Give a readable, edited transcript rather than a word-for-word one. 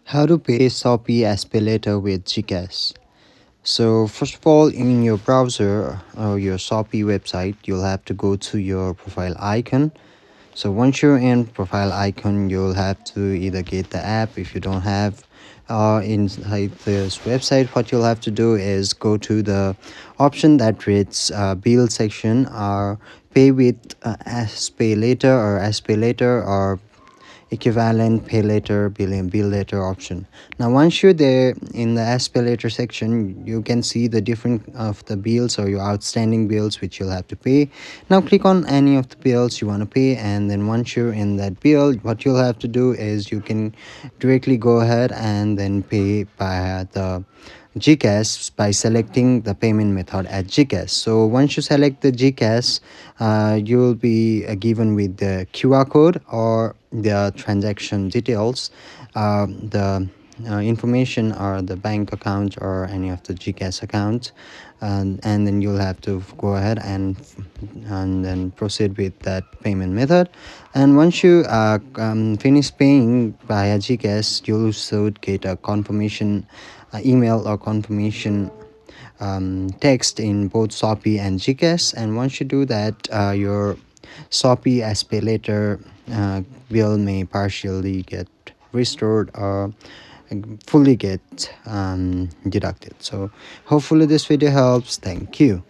How to pay Shopee SPayLater with GCash. So first of all, in your browser or your Shopee website, you'll have to go to your profile icon. So once you're in profile icon, you'll have to either get the app if you don't have. Inside this website, what you'll have to do is go to the option that reads bill section or pay with SPayLater or SPayLater or equivalent pay later bill later option. Now once you're there in the as pay later section, you can see the different of the bills or your outstanding bills which you'll have to pay. Now click on any of the bills you want to pay, and then once you're in that bill, what you'll have to do is you can directly go ahead and then pay by the GCash by selecting the payment method at GCash. So once you select the GCash, you'll be given with the QR code or the transaction details, the information or the bank account or any of the GCash account, and then you'll have to go ahead and then proceed with that payment method. And once you finish paying via GCash, you should get a confirmation email or confirmation text in both Shopee and GCash. And once you do that, your Shopee SPayLater bill may partially get restored or fully get deducted. So hopefully this video helps. Thank you.